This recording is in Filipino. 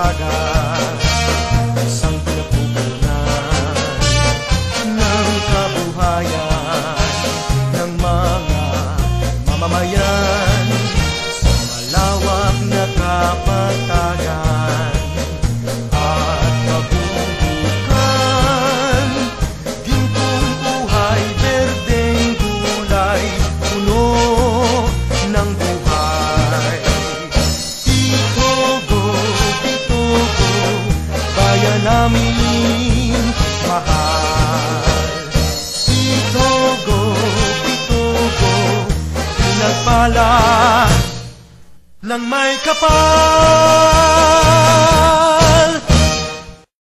dagat, isang pinapupunan ng kabuhayan ng mga mamamayan sa malawak na kapatagan at kabundukan. Gintong buhay, berdeng gulay, puno ng buhay. Bitogo, bayan namin mahal. Bitogo, pinagpala lang may kapal.